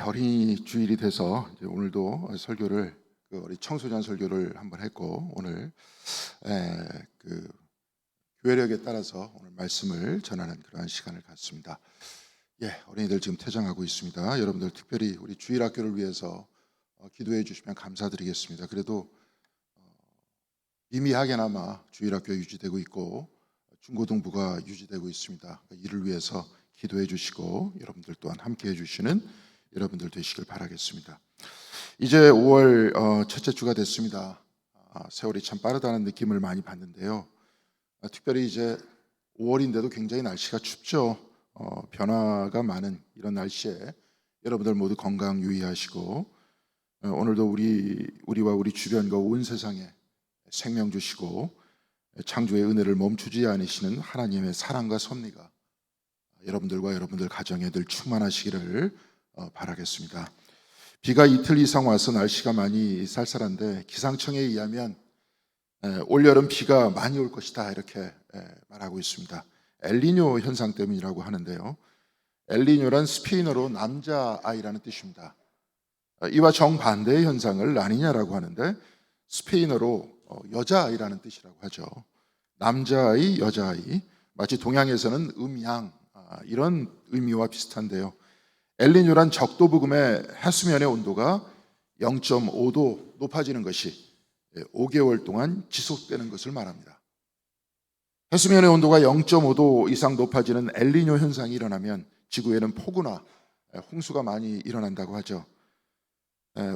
어린이 주일이 돼서 이제 오늘도 설교를 우리 청소년 설교를 한번 했고 오늘 교회력에 따라서 오늘 말씀을 전하는 그러한 시간을 갖습니다. 어린이들 지금 퇴장하고 있습니다. 여러분들 특별히 우리 주일학교를 위해서 기도해 주시면 감사드리겠습니다. 그래도 미미하게나마 주일학교 유지되고 있고 중고등부가 유지되고 있습니다. 이를 위해서 기도해 주시고 여러분들 또한 함께 해주시는 여러분들 되시길 바라겠습니다. 이제 5월 첫째 주가 됐습니다. 세월이 참 빠르다는 느낌을 많이 받는데요. 특별히 이제 5월인데도 굉장히 날씨가 춥죠. 변화가 많은 이런 날씨에 여러분들 모두 건강 유의하시고 오늘도 우리와 우리 주변과 온 세상에 생명 주시고 창조의 은혜를 멈추지 않으시는 하나님의 사랑과 섭리가 여러분들과 여러분들 가정에 늘 충만하시기를 바라겠습니다. 비가 이틀 이상 와서 날씨가 많이 쌀쌀한데 기상청에 의하면 올여름 비가 많이 올 것이다 이렇게 말하고 있습니다. 엘니뇨 현상 때문이라고 하는데요. 엘니뇨란 스페인어로 남자아이라는 뜻입니다. 이와 정반대의 현상을 라니냐라고 하는데 스페인어로 여자아이라는 뜻이라고 하죠. 남자아이, 여자아이, 마치 동양에서는 음양 이런 의미와 비슷한데요. 엘니뇨란 적도부금의 해수면의 온도가 0.5도 높아지는 것이 5개월 동안 지속되는 것을 말합니다. 해수면의 온도가 0.5도 이상 높아지는 엘니뇨 현상이 일어나면 지구에는 폭우나 홍수가 많이 일어난다고 하죠.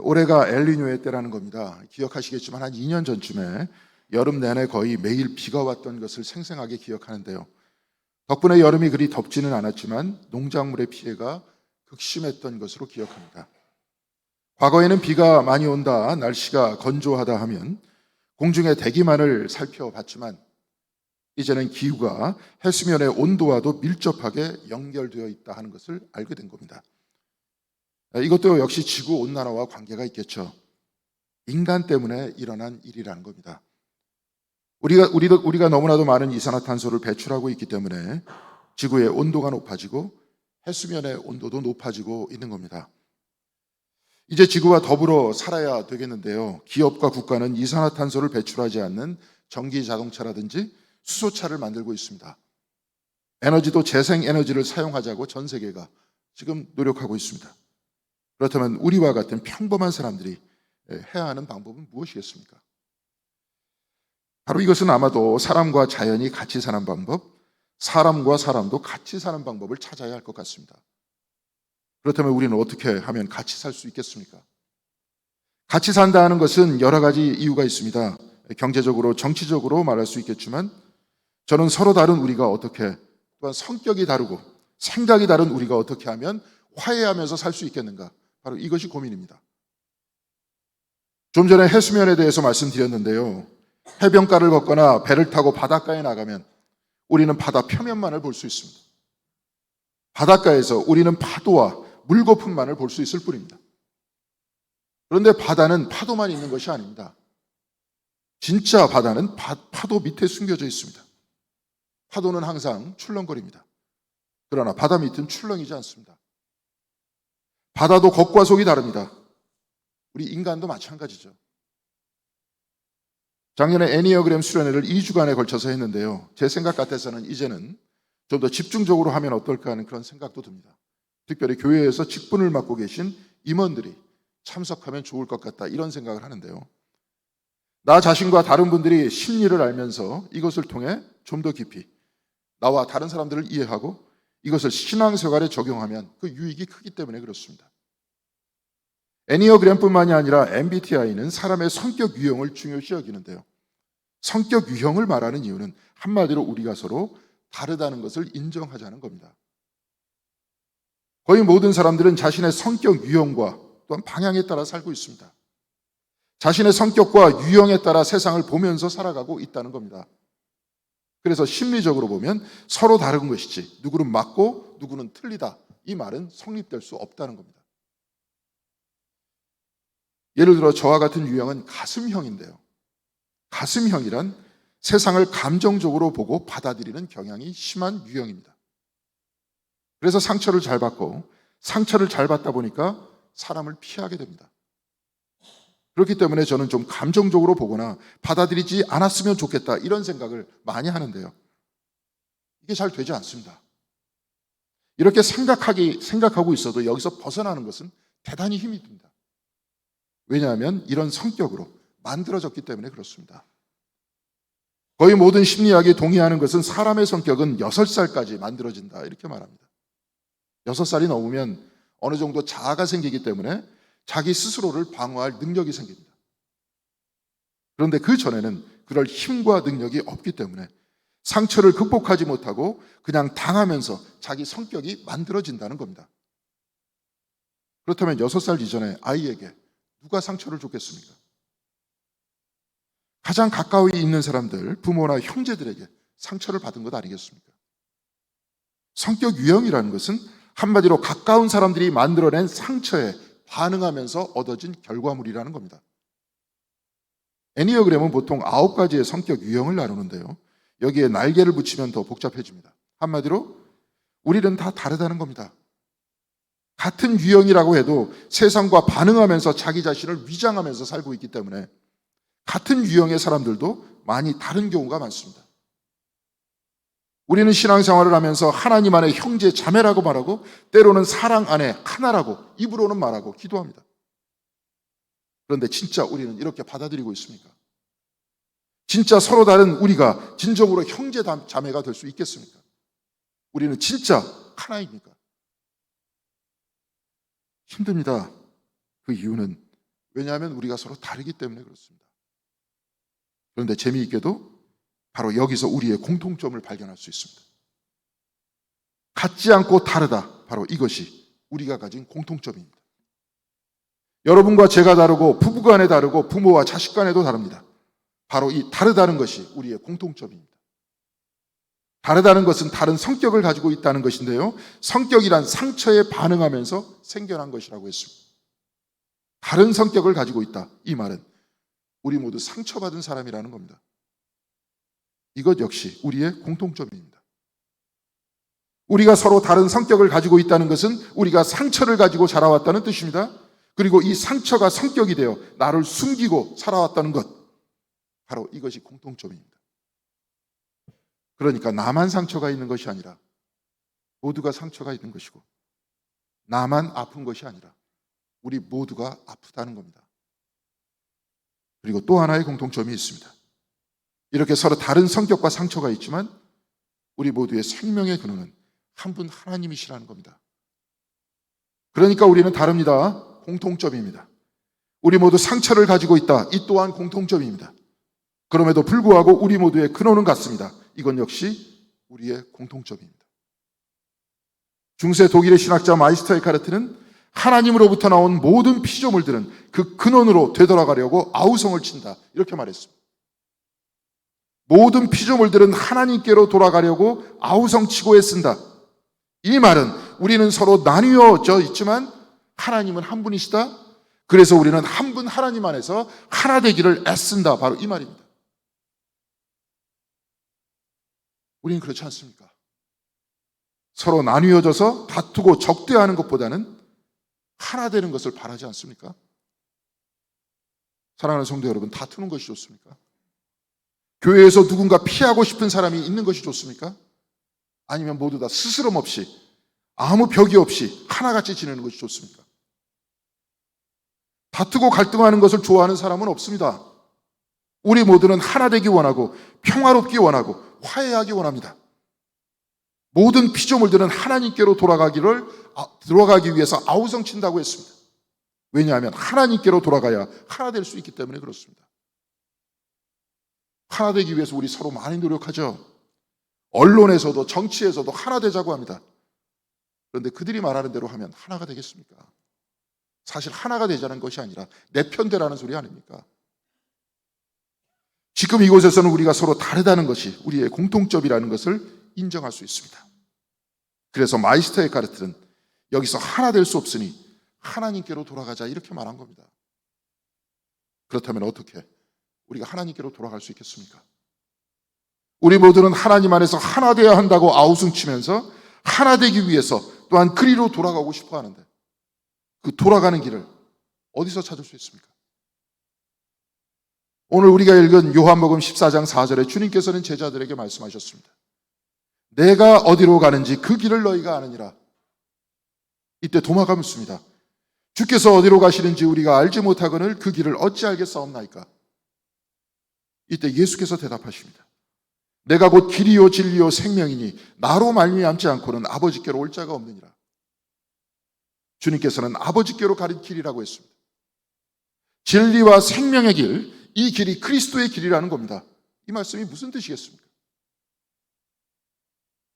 올해가 엘니뇨의 때라는 겁니다. 기억하시겠지만 한 2년 전쯤에 여름 내내 거의 매일 비가 왔던 것을 생생하게 기억하는데요. 덕분에 여름이 그리 덥지는 않았지만 농작물의 피해가 극심했던 것으로 기억합니다. 과거에는 비가 많이 온다, 날씨가 건조하다 하면 공중의 대기만을 살펴봤지만 이제는 기후가 해수면의 온도와도 밀접하게 연결되어 있다 하는 것을 알게 된 겁니다. 이것도 역시 지구온난화와 관계가 있겠죠. 인간 때문에 일어난 일이라는 겁니다. 우리가 너무나도 많은 이산화탄소를 배출하고 있기 때문에 지구의 온도가 높아지고 해수면의 온도도 높아지고 있는 겁니다. 이제 지구와 더불어 살아야 되겠는데요. 기업과 국가는 이산화탄소를 배출하지 않는 전기 자동차라든지 수소차를 만들고 있습니다. 에너지도 재생에너지를 사용하자고 전 세계가 지금 노력하고 있습니다. 그렇다면 우리와 같은 평범한 사람들이 해야 하는 방법은 무엇이겠습니까? 바로 이것은 아마도 사람과 자연이 같이 사는 방법, 사람과 사람도 같이 사는 방법을 찾아야 할 것 같습니다. 그렇다면 우리는 어떻게 하면 같이 살 수 있겠습니까? 같이 산다는 것은 여러 가지 이유가 있습니다. 경제적으로, 정치적으로 말할 수 있겠지만 저는 서로 다른 우리가 어떻게, 또한 성격이 다르고 생각이 다른 우리가 어떻게 하면 화해하면서 살 수 있겠는가? 바로 이것이 고민입니다. 좀 전에 해수면에 대해서 말씀드렸는데요. 해변가를 걷거나 배를 타고 바닷가에 나가면 우리는 바다 표면만을 볼 수 있습니다. 바닷가에서 우리는 파도와 물거품만을 볼 수 있을 뿐입니다. 그런데 바다는 파도만 있는 것이 아닙니다. 진짜 바다는 파도 밑에 숨겨져 있습니다. 파도는 항상 출렁거립니다. 그러나 바다 밑은 출렁이지 않습니다. 바다도 겉과 속이 다릅니다. 우리 인간도 마찬가지죠. 작년에 애니어그램 수련회를 2주간에 걸쳐서 했는데요. 제 생각 같아서는 이제는 좀 더 집중적으로 하면 어떨까 하는 그런 생각도 듭니다. 특별히 교회에서 직분을 맡고 계신 임원들이 참석하면 좋을 것 같다 이런 생각을 하는데요. 나 자신과 다른 분들이 심리를 알면서 이것을 통해 좀 더 깊이 나와 다른 사람들을 이해하고 이것을 신앙생활에 적용하면 그 유익이 크기 때문에 그렇습니다. 애니어그램뿐만이 아니라 MBTI는 사람의 성격 유형을 중요시 여기는데요. 성격 유형을 말하는 이유는 한마디로 우리가 서로 다르다는 것을 인정하자는 겁니다. 거의 모든 사람들은 자신의 성격 유형과 또한 방향에 따라 살고 있습니다. 자신의 성격과 유형에 따라 세상을 보면서 살아가고 있다는 겁니다. 그래서 심리적으로 보면 서로 다른 것이지 누구는 맞고 누구는 틀리다 이 말은 성립될 수 없다는 겁니다. 예를 들어 저와 같은 유형은 가슴형인데요. 가슴형이란 세상을 감정적으로 보고 받아들이는 경향이 심한 유형입니다. 그래서 상처를 잘 받고 상처를 잘 받다 보니까 사람을 피하게 됩니다. 그렇기 때문에 저는 좀 감정적으로 보거나 받아들이지 않았으면 좋겠다 이런 생각을 많이 하는데요. 이게 잘 되지 않습니다. 이렇게 생각하고 있어도 여기서 벗어나는 것은 대단히 힘이 듭니다. 왜냐하면 이런 성격으로 만들어졌기 때문에 그렇습니다. 거의 모든 심리학이 동의하는 것은 사람의 성격은 6살까지 만들어진다 이렇게 말합니다. 6살이 넘으면 어느 정도 자아가 생기기 때문에 자기 스스로를 방어할 능력이 생깁니다. 그런데 그 전에는 그럴 힘과 능력이 없기 때문에 상처를 극복하지 못하고 그냥 당하면서 자기 성격이 만들어진다는 겁니다. 그렇다면 6살 이전에 아이에게 누가 상처를 줬겠습니까? 가장 가까이 있는 사람들, 부모나 형제들에게 상처를 받은 것 아니겠습니까? 성격 유형이라는 것은 한마디로 가까운 사람들이 만들어낸 상처에 반응하면서 얻어진 결과물이라는 겁니다. 애니어그램은 보통 9가지의 성격 유형을 나누는데요. 여기에 날개를 붙이면 더 복잡해집니다. 한마디로 우리는 다 다르다는 겁니다. 같은 유형이라고 해도 세상과 반응하면서 자기 자신을 위장하면서 살고 있기 때문에 같은 유형의 사람들도 많이 다른 경우가 많습니다. 우리는 신앙생활을 하면서 하나님 안에 형제 자매라고 말하고 때로는 사랑 안에 하나라고 입으로는 말하고 기도합니다. 그런데 진짜 우리는 이렇게 받아들이고 있습니까? 진짜 서로 다른 우리가 진정으로 형제 자매가 될 수 있겠습니까? 우리는 진짜 하나입니까? 힘듭니다. 그 이유는 왜냐하면 우리가 서로 다르기 때문에 그렇습니다. 그런데 재미있게도 바로 여기서 우리의 공통점을 발견할 수 있습니다. 같지 않고 다르다. 바로 이것이 우리가 가진 공통점입니다. 여러분과 제가 다르고 부부간에 다르고 부모와 자식 간에도 다릅니다. 바로 이 다르다는 것이 우리의 공통점입니다. 다르다는 것은 다른 성격을 가지고 있다는 것인데요. 성격이란 상처에 반응하면서 생겨난 것이라고 했습니다. 다른 성격을 가지고 있다. 이 말은 우리 모두 상처받은 사람이라는 겁니다. 이것 역시 우리의 공통점입니다. 우리가 서로 다른 성격을 가지고 있다는 것은 우리가 상처를 가지고 자라왔다는 뜻입니다. 그리고 이 상처가 성격이 되어 나를 숨기고 살아왔다는 것, 바로 이것이 공통점입니다. 그러니까 나만 상처가 있는 것이 아니라 모두가 상처가 있는 것이고 나만 아픈 것이 아니라 우리 모두가 아프다는 겁니다. 그리고 또 하나의 공통점이 있습니다. 이렇게 서로 다른 성격과 상처가 있지만 우리 모두의 생명의 근원은 한 분 하나님이시라는 겁니다. 그러니까 우리는 다릅니다. 공통점입니다. 우리 모두 상처를 가지고 있다. 이 또한 공통점입니다. 그럼에도 불구하고 우리 모두의 근원은 같습니다. 이건 역시 우리의 공통점입니다. 중세 독일의 신학자 마이스터 에카르트는 하나님으로부터 나온 모든 피조물들은 그 근원으로 되돌아가려고 아우성을 친다. 이렇게 말했습니다. 모든 피조물들은 하나님께로 돌아가려고 아우성치고 애쓴다. 이 말은 우리는 서로 나뉘어져 있지만 하나님은 한 분이시다. 그래서 우리는 한 분 하나님 안에서 하나 되기를 애쓴다. 바로 이 말입니다. 우리는 그렇지 않습니까? 서로 나뉘어져서 다투고 적대하는 것보다는 하나 되는 것을 바라지 않습니까? 사랑하는 성도 여러분, 다투는 것이 좋습니까? 교회에서 누군가 피하고 싶은 사람이 있는 것이 좋습니까? 아니면 모두 다 스스럼 없이 아무 벽이 없이 하나같이 지내는 것이 좋습니까? 다투고 갈등하는 것을 좋아하는 사람은 없습니다. 우리 모두는 하나 되기 원하고 평화롭기 원하고 화해하기 원합니다. 모든 피조물들은 하나님께로 돌아가기 위해서 아우성친다고 했습니다. 왜냐하면 하나님께로 돌아가야 하나 될 수 있기 때문에 그렇습니다. 하나 되기 위해서 우리 서로 많이 노력하죠. 언론에서도 정치에서도 하나 되자고 합니다. 그런데 그들이 말하는 대로 하면 하나가 되겠습니까? 사실 하나가 되자는 것이 아니라 내 편대라는 소리 아닙니까? 지금 이곳에서는 우리가 서로 다르다는 것이 우리의 공통점이라는 것을 인정할 수 있습니다. 그래서 마이스터 에카르트는 여기서 하나 될 수 없으니 하나님께로 돌아가자 이렇게 말한 겁니다. 그렇다면 어떻게 우리가 하나님께로 돌아갈 수 있겠습니까? 우리 모두는 하나님 안에서 하나 되어야 한다고 아우성치면서 하나 되기 위해서 또한 그리로 돌아가고 싶어 하는데 그 돌아가는 길을 어디서 찾을 수 있습니까? 오늘 우리가 읽은 요한복음 14장 4절에 주님께서는 제자들에게 말씀하셨습니다. 내가 어디로 가는지 그 길을 너희가 아느니라. 이때 도마가 묻습니다. 주께서 어디로 가시는지 우리가 알지 못하거늘 그 길을 어찌 알겠사옵나이까? 이때 예수께서 대답하십니다. 내가 곧 길이요 진리요 생명이니 나로 말미암지 않고는 아버지께로 올 자가 없느니라. 주님께서는 아버지께로 가는 길이라고 했습니다. 진리와 생명의 길, 이 길이 그리스도의 길이라는 겁니다. 이 말씀이 무슨 뜻이겠습니까?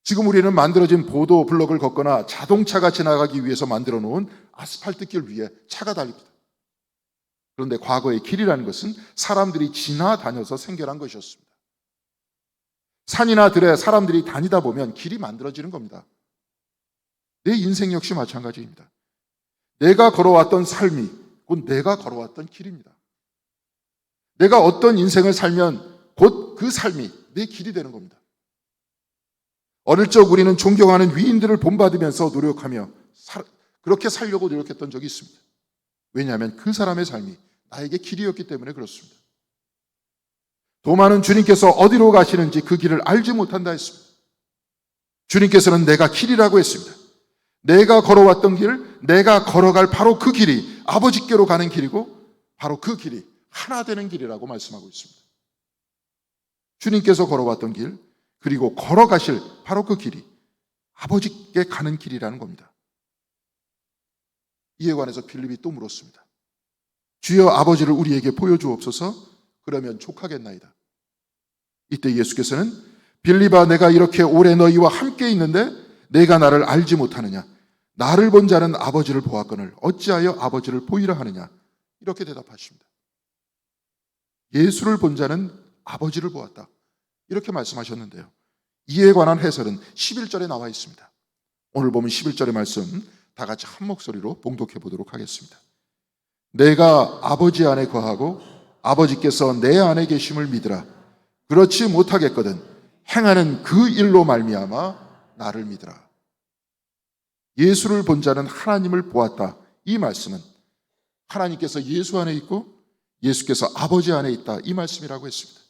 지금 우리는 만들어진 보도 블럭을 걷거나 자동차가 지나가기 위해서 만들어 놓은 아스팔트 길 위에 차가 달립니다. 그런데 과거의 길이라는 것은 사람들이 지나다녀서 생겨난 것이었습니다. 산이나 들에 사람들이 다니다 보면 길이 만들어지는 겁니다. 내 인생 역시 마찬가지입니다. 내가 걸어왔던 삶이 곧 내가 걸어왔던 길입니다. 내가 어떤 인생을 살면 곧 그 삶이 내 길이 되는 겁니다. 어릴 적 우리는 존경하는 위인들을 본받으면서 노력하며 그렇게 살려고 노력했던 적이 있습니다. 왜냐하면 그 사람의 삶이 나에게 길이었기 때문에 그렇습니다. 도마는 주님께서 어디로 가시는지 그 길을 알지 못한다 했습니다. 주님께서는 내가 길이라고 했습니다. 내가 걸어왔던 길, 내가 걸어갈 바로 그 길이 아버지께로 가는 길이고 바로 그 길이 하나 되는 길이라고 말씀하고 있습니다. 주님께서 걸어왔던 길, 그리고 걸어가실 바로 그 길이 아버지께 가는 길이라는 겁니다. 이에 관해서 빌립이 또 물었습니다. 주여 아버지를 우리에게 보여주옵소서. 그러면 족하겠나이다. 이때 예수께서는 빌립아 내가 이렇게 오래 너희와 함께 있는데 내가 나를 알지 못하느냐? 나를 본 자는 아버지를 보았거늘 어찌하여 아버지를 보이라 하느냐? 이렇게 대답하십니다. 예수를 본 자는 아버지를 보았다. 이렇게 말씀하셨는데요. 이에 관한 해설은 11절에 나와 있습니다. 오늘 보면 11절의 말씀 다 같이 한 목소리로 봉독해 보도록 하겠습니다. 내가 아버지 안에 거하고 아버지께서 내 안에 계심을 믿으라. 그렇지 못하겠거든 행하는 그 일로 말미암아 나를 믿으라. 예수를 본 자는 하나님을 보았다. 이 말씀은 하나님께서 예수 안에 있고 예수께서 아버지 안에 있다. 이 말씀이라고 했습니다.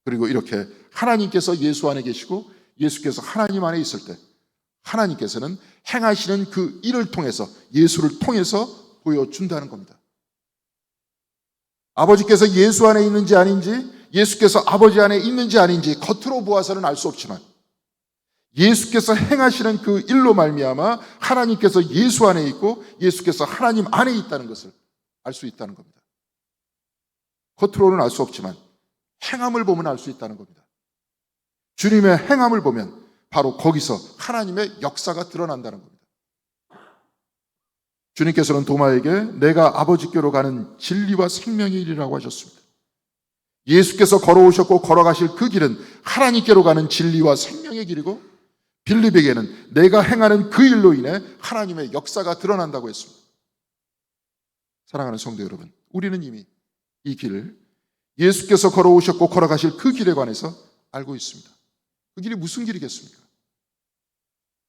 그리고 이렇게 하나님께서 예수 안에 계시고 예수께서 하나님 안에 있을 때 하나님께서는 행하시는 그 일을 통해서 예수를 통해서 보여준다는 겁니다. 아버지께서 예수 안에 있는지 아닌지 예수께서 아버지 안에 있는지 아닌지 겉으로 보아서는 알 수 없지만 예수께서 행하시는 그 일로 말미암아 하나님께서 예수 안에 있고 예수께서 하나님 안에 있다는 것을 알 수 있다는 겁니다. 겉으로는 알 수 없지만 행함을 보면 알 수 있다는 겁니다. 주님의 행함을 보면 바로 거기서 하나님의 역사가 드러난다는 겁니다. 주님께서는 도마에게 내가 아버지께로 가는 진리와 생명의 길이라고 하셨습니다. 예수께서 걸어오셨고 걸어가실 그 길은 하나님께로 가는 진리와 생명의 길이고 빌립에게는 내가 행하는 그 일로 인해 하나님의 역사가 드러난다고 했습니다. 사랑하는 성도 여러분, 우리는 이미 이 길을 예수께서 걸어오셨고 걸어가실 그 길에 관해서 알고 있습니다. 그 길이 무슨 길이겠습니까?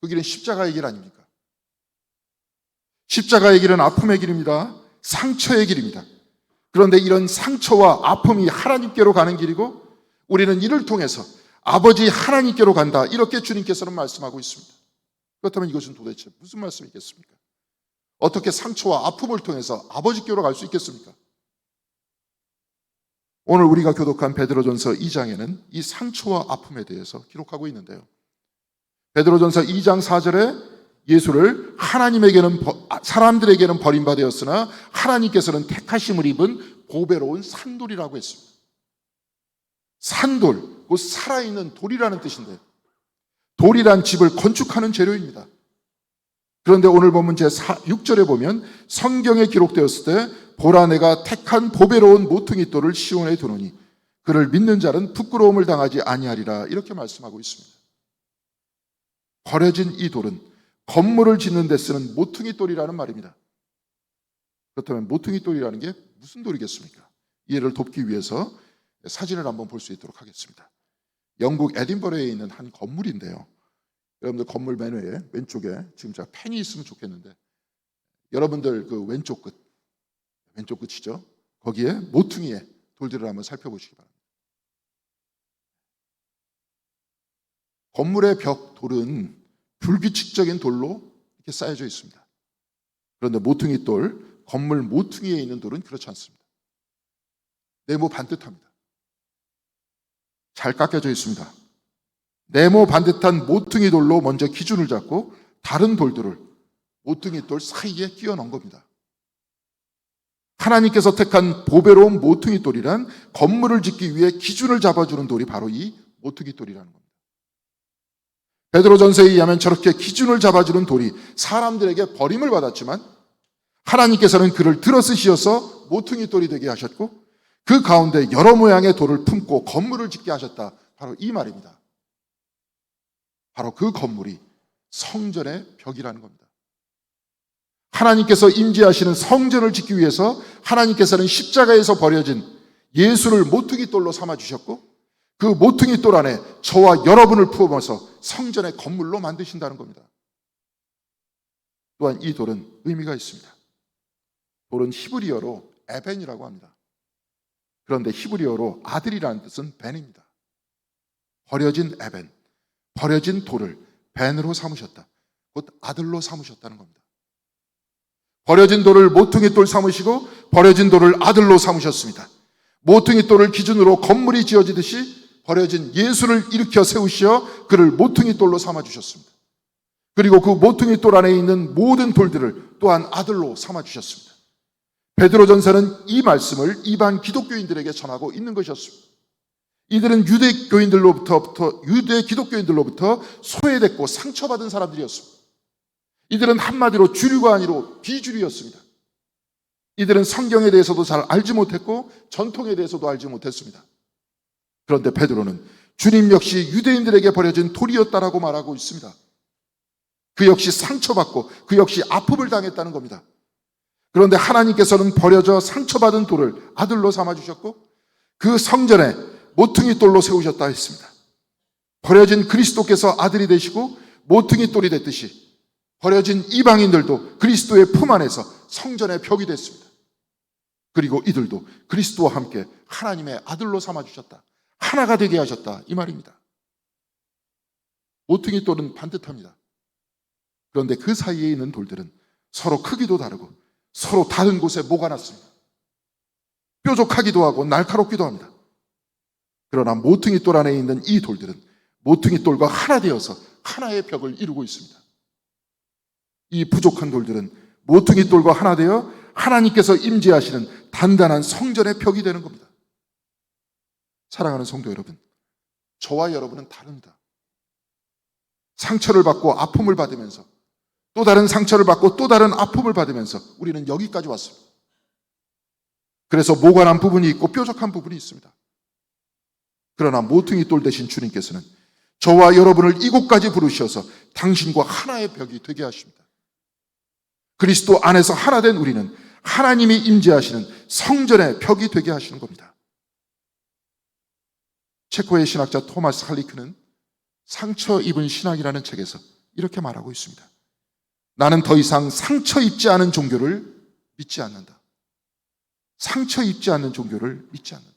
그 길은 십자가의 길 아닙니까? 십자가의 길은 아픔의 길입니다. 상처의 길입니다. 그런데 이런 상처와 아픔이 하나님께로 가는 길이고 우리는 이를 통해서 아버지 하나님께로 간다. 이렇게 주님께서는 말씀하고 있습니다. 그렇다면 이것은 도대체 무슨 말씀이겠습니까? 어떻게 상처와 아픔을 통해서 아버지께로 갈 수 있겠습니까? 오늘 우리가 교독한 베드로전서 2장에는 이 상처와 아픔에 대해서 기록하고 있는데요. 베드로전서 2장 4절에 예수를 사람들에게는 버림받았으나 하나님께서는 택하심을 입은 보배로운 산돌이라고 했습니다. 산돌, 곧 살아있는 돌이라는 뜻인데요. 돌이란 집을 건축하는 재료입니다. 그런데 오늘 본문 제6절에 보면 성경에 기록되었을 때 보라 내가 택한 보배로운 모퉁이 돌을 시온에 두노니 그를 믿는 자는 부끄러움을 당하지 아니하리라 이렇게 말씀하고 있습니다. 버려진 이 돌은 건물을 짓는 데 쓰는 모퉁이 돌이라는 말입니다. 그렇다면 모퉁이 돌이라는 게 무슨 돌이겠습니까? 이해를 돕기 위해서 사진을 한번 볼 수 있도록 하겠습니다. 영국 에딘버러에 있는 한 건물인데요. 여러분들 건물 맨 위에 왼쪽에 지금 제가 펜이 있으면 좋겠는데 여러분들 그 왼쪽 끝이죠. 거기에 모퉁이에 돌들을 한번 살펴보시기 바랍니다. 건물의 벽 돌은 불규칙적인 돌로 이렇게 쌓여져 있습니다. 그런데 모퉁이 돌, 건물 모퉁이에 있는 돌은 그렇지 않습니다. 네모 반듯합니다. 잘 깎여져 있습니다. 네모 반듯한 모퉁이 돌로 먼저 기준을 잡고 다른 돌들을 모퉁이 돌 사이에 끼워 넣은 겁니다. 하나님께서 택한 보배로운 모퉁이 돌이란 건물을 짓기 위해 기준을 잡아주는 돌이 바로 이 모퉁이 돌이라는 겁니다. 베드로전서에 의하면 저렇게 기준을 잡아주는 돌이 사람들에게 버림을 받았지만 하나님께서는 그를 들어 쓰시어서 모퉁이 돌이 되게 하셨고 그 가운데 여러 모양의 돌을 품고 건물을 짓게 하셨다. 바로 이 말입니다. 바로 그 건물이 성전의 벽이라는 겁니다. 하나님께서 임재하시는 성전을 짓기 위해서 하나님께서는 십자가에서 버려진 예수를 모퉁이 돌로 삼아주셨고 그 모퉁이 돌 안에 저와 여러분을 품어서 성전의 건물로 만드신다는 겁니다. 또한 이 돌은 의미가 있습니다. 돌은 히브리어로 에벤이라고 합니다. 그런데 히브리어로 아들이라는 뜻은 벤입니다. 버려진 에벤, 버려진 돌을 벤으로 삼으셨다. 곧 아들로 삼으셨다는 겁니다. 버려진 돌을 모퉁이 돌 삼으시고 버려진 돌을 아들로 삼으셨습니다. 모퉁이 돌을 기준으로 건물이 지어지듯이 버려진 예수를 일으켜 세우시어 그를 모퉁이 돌로 삼아주셨습니다. 그리고 그 모퉁이 돌 안에 있는 모든 돌들을 또한 아들로 삼아주셨습니다. 베드로전서는 이 말씀을 이방 기독교인들에게 전하고 있는 것이었습니다. 이들은 유대 기독교인들로부터 소외됐고 상처받은 사람들이었습니다. 이들은 한마디로 주류가 아니로 비주류였습니다. 이들은 성경에 대해서도 잘 알지 못했고 전통에 대해서도 알지 못했습니다. 그런데 베드로는 주님 역시 유대인들에게 버려진 돌이었다라고 말하고 있습니다. 그 역시 상처받고 그 역시 아픔을 당했다는 겁니다. 그런데 하나님께서는 버려져 상처받은 돌을 아들로 삼아주셨고 그 성전에 모퉁이 돌로 세우셨다 했습니다. 버려진 그리스도께서 아들이 되시고 모퉁이 돌이 됐듯이 버려진 이방인들도 그리스도의 품 안에서 성전의 벽이 됐습니다. 그리고 이들도 그리스도와 함께 하나님의 아들로 삼아주셨다. 하나가 되게 하셨다. 이 말입니다. 모퉁이 돌은 반듯합니다. 그런데 그 사이에 있는 돌들은 서로 크기도 다르고 서로 다른 곳에 모아놨습니다. 뾰족하기도 하고 날카롭기도 합니다. 그러나 모퉁이 돌 안에 있는 이 돌들은 모퉁이 돌과 하나 되어서 하나의 벽을 이루고 있습니다. 이 부족한 돌들은 모퉁이 돌과 하나 되어 하나님께서 임재하시는 단단한 성전의 벽이 되는 겁니다. 사랑하는 성도 여러분, 저와 여러분은 다릅니다. 상처를 받고 아픔을 받으면서 또 다른 상처를 받고 또 다른 아픔을 받으면서 우리는 여기까지 왔습니다. 그래서 모관한 부분이 있고 뾰족한 부분이 있습니다. 그러나 모퉁이 돌 대신 주님께서는 저와 여러분을 이곳까지 부르셔서 당신과 하나의 벽이 되게 하십니다. 그리스도 안에서 하나 된 우리는 하나님이 임재하시는 성전의 벽이 되게 하시는 겁니다. 체코의 신학자 토마스 할리크는 상처 입은 신학이라는 책에서 이렇게 말하고 있습니다. 나는 더 이상 상처 입지 않은 종교를 믿지 않는다. 상처 입지 않는 종교를 믿지 않는다.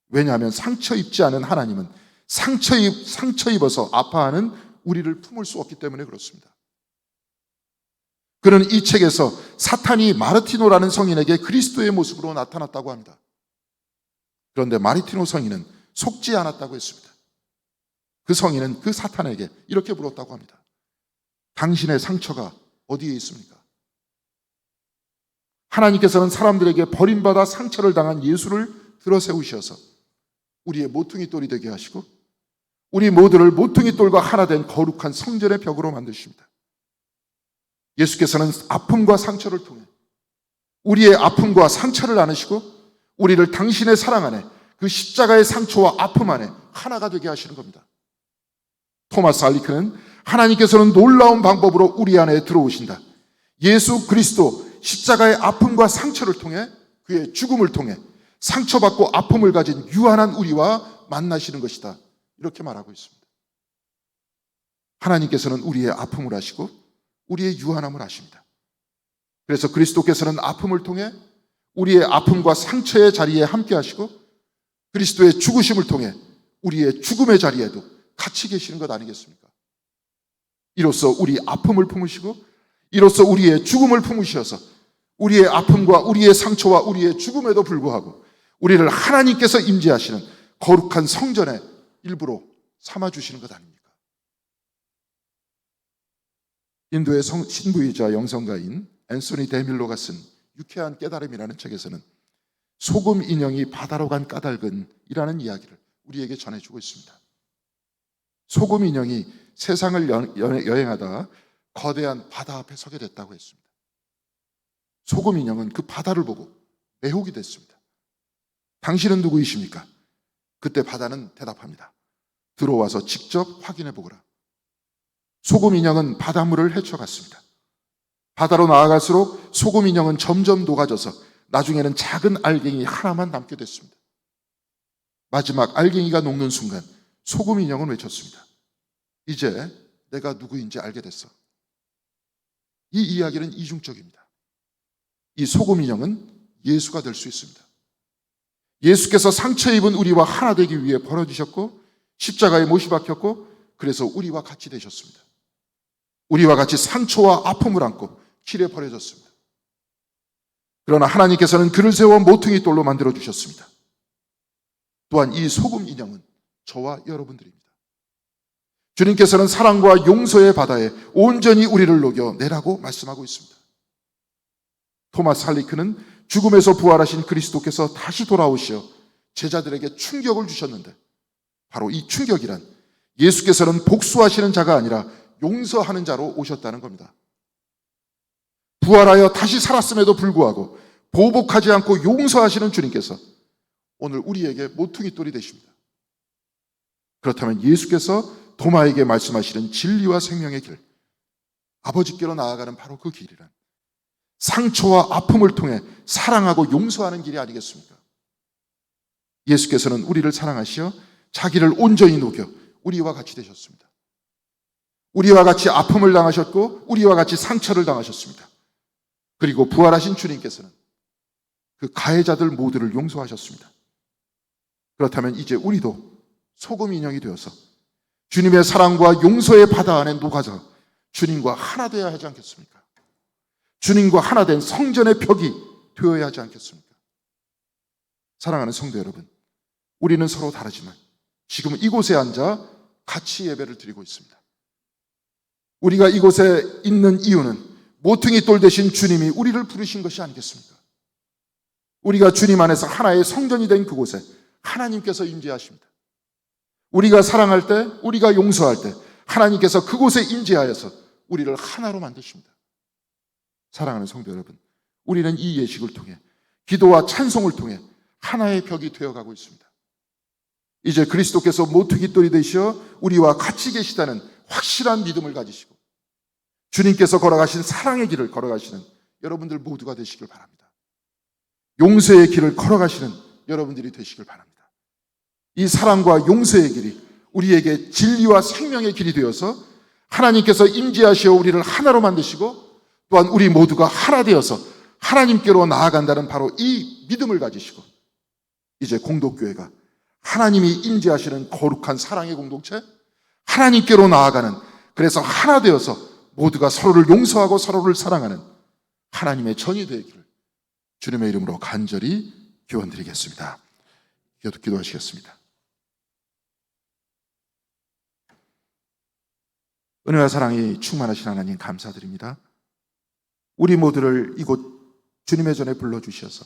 왜냐하면 상처 입지 않은 하나님은 상처 입어서 아파하는 우리를 품을 수 없기 때문에 그렇습니다. 그는 이 책에서 사탄이 마르티노라는 성인에게 그리스도의 모습으로 나타났다고 합니다. 그런데 마르티노 성인은 속지 않았다고 했습니다. 그 성인은 그 사탄에게 이렇게 물었다고 합니다. 당신의 상처가 어디에 있습니까? 하나님께서는 사람들에게 버림받아 상처를 당한 예수를 들어 세우셔서 우리의 모퉁이 돌이 되게 하시고 우리 모두를 모퉁이 돌과 하나 된 거룩한 성전의 벽으로 만드십니다. 예수께서는 아픔과 상처를 통해 우리의 아픔과 상처를 나누시고 우리를 당신의 사랑 안에 그 십자가의 상처와 아픔 안에 하나가 되게 하시는 겁니다. 토마스 할리크는 하나님께서는 놀라운 방법으로 우리 안에 들어오신다. 예수 그리스도 십자가의 아픔과 상처를 통해 그의 죽음을 통해 상처받고 아픔을 가진 유한한 우리와 만나시는 것이다. 이렇게 말하고 있습니다. 하나님께서는 우리의 아픔을 아시고 우리의 유한함을 아십니다. 그래서 그리스도께서는 아픔을 통해 우리의 아픔과 상처의 자리에 함께 하시고 그리스도의 죽으심을 통해 우리의 죽음의 자리에도 같이 계시는 것 아니겠습니까? 이로써 우리 아픔을 품으시고 이로써 우리의 죽음을 품으셔서 우리의 아픔과 우리의 상처와 우리의 죽음에도 불구하고 우리를 하나님께서 임재하시는 거룩한 성전의 일부로 삼아주시는 것 아닙니까? 인도의 신부이자 영성가인 앤소니 데밀로가 쓴 유쾌한 깨달음이라는 책에서는 소금 인형이 바다로 간 까닭은이라는 이야기를 우리에게 전해주고 있습니다. 소금 인형이 세상을 여행하다가 거대한 바다 앞에 서게 됐다고 했습니다. 소금 인형은 그 바다를 보고 매혹이 됐습니다. 당신은 누구이십니까? 그때 바다는 대답합니다. 들어와서 직접 확인해 보거라. 소금 인형은 바닷물을 헤쳐갔습니다. 바다로 나아갈수록 소금 인형은 점점 녹아져서 나중에는 작은 알갱이 하나만 남게 됐습니다. 마지막 알갱이가 녹는 순간 소금 인형은 외쳤습니다. 이제 내가 누구인지 알게 됐어. 이 이야기는 이중적입니다. 이 소금 인형은 예수가 될 수 있습니다. 예수께서 상처 입은 우리와 하나 되기 위해 벌어지셨고 십자가에 못이 박혔고 그래서 우리와 같이 되셨습니다. 우리와 같이 상처와 아픔을 안고 길에 버려졌습니다. 그러나 하나님께서는 그를 세워 모퉁이 돌로 만들어 주셨습니다. 또한 이 소금 인형은 저와 여러분들입니다. 주님께서는 사랑과 용서의 바다에 온전히 우리를 녹여내라고 말씀하고 있습니다. 토마스 할리크는 죽음에서 부활하신 그리스도께서 다시 돌아오시어 제자들에게 충격을 주셨는데 바로 이 충격이란 예수께서는 복수하시는 자가 아니라 용서하는 자로 오셨다는 겁니다. 부활하여 다시 살았음에도 불구하고 보복하지 않고 용서하시는 주님께서 오늘 우리에게 모퉁이 돌이 되십니다. 그렇다면 예수께서 도마에게 말씀하시는 진리와 생명의 길, 아버지께로 나아가는 바로 그 길이란 상처와 아픔을 통해 사랑하고 용서하는 길이 아니겠습니까? 예수께서는 우리를 사랑하시어 자기를 온전히 녹여 우리와 같이 되셨습니다. 우리와 같이 아픔을 당하셨고 우리와 같이 상처를 당하셨습니다. 그리고 부활하신 주님께서는 그 가해자들 모두를 용서하셨습니다. 그렇다면 이제 우리도 소금 인형이 되어서 주님의 사랑과 용서의 바다 안에 녹아서 주님과 하나 되어야 하지 않겠습니까? 주님과 하나 된 성전의 벽이 되어야 하지 않겠습니까? 사랑하는 성도 여러분, 우리는 서로 다르지만 지금 이곳에 앉아 같이 예배를 드리고 있습니다. 우리가 이곳에 있는 이유는 모퉁이 돌 되신 주님이 우리를 부르신 것이 아니겠습니까? 우리가 주님 안에서 하나의 성전이 된 그곳에 하나님께서 임재하십니다. 우리가 사랑할 때, 우리가 용서할 때 하나님께서 그곳에 임재하여서 우리를 하나로 만드십니다. 사랑하는 성도 여러분, 우리는 이 예식을 통해 기도와 찬송을 통해 하나의 벽이 되어가고 있습니다. 이제 그리스도께서 모퉁이 돌이 되시어 우리와 같이 계시다는 확실한 믿음을 가지시고 주님께서 걸어가신 사랑의 길을 걸어가시는 여러분들 모두가 되시길 바랍니다. 용서의 길을 걸어가시는 여러분들이 되시길 바랍니다. 이 사랑과 용서의 길이 우리에게 진리와 생명의 길이 되어서 하나님께서 임재하시어 우리를 하나로 만드시고 또한 우리 모두가 하나 되어서 하나님께로 나아간다는 바로 이 믿음을 가지시고 이제 공동교회가 하나님이 임재하시는 거룩한 사랑의 공동체, 하나님께로 나아가는, 그래서 하나 되어서 모두가 서로를 용서하고 서로를 사랑하는 하나님의 전이 되기를 주님의 이름으로 간절히 기원드리겠습니다. 기도하시겠습니다. 은혜와 사랑이 충만하신 하나님 감사드립니다. 우리 모두를 이곳 주님의 전에 불러주셔서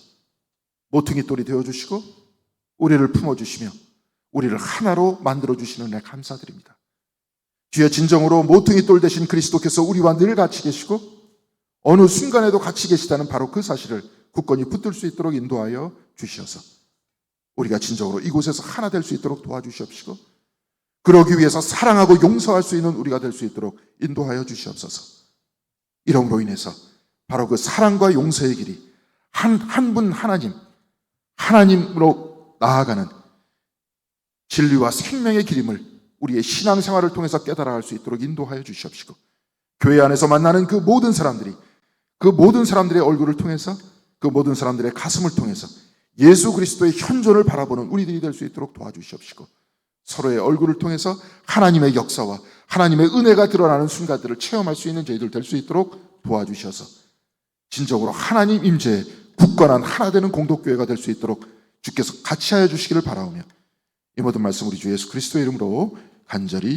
모퉁이 돌이 되어주시고 우리를 품어주시며 우리를 하나로 만들어주시는 은혜 감사드립니다. 주여, 진정으로 모퉁이 돌 되신 그리스도께서 우리와 늘 같이 계시고 어느 순간에도 같이 계시다는 바로 그 사실을 굳건히 붙들 수 있도록 인도하여 주시어서 우리가 진정으로 이곳에서 하나 될 수 있도록 도와주시옵시고 그러기 위해서 사랑하고 용서할 수 있는 우리가 될 수 있도록 인도하여 주시옵소서. 이름으로 인해서 바로 그 사랑과 용서의 길이 한 분 하나님으로 나아가는 진리와 생명의 길임을 우리의 신앙생활을 통해서 깨달아갈 수 있도록 인도하여 주시옵시고, 교회 안에서 만나는 그 모든 사람들의 얼굴을 통해서, 그 모든 사람들의 가슴을 통해서 예수 그리스도의 현존을 바라보는 우리들이 될 수 있도록 도와주시옵시고, 서로의 얼굴을 통해서 하나님의 역사와 하나님의 은혜가 드러나는 순간들을 체험할 수 있는 저희들 될 수 있도록 도와주셔서 진정으로 하나님 임재에 굳건한 하나 되는 공동교회가 될 수 있도록 주께서 같이 하여 주시기를 바라오며, 이 모든 말씀 우리 주 예수 그리스도의 이름으로 간절히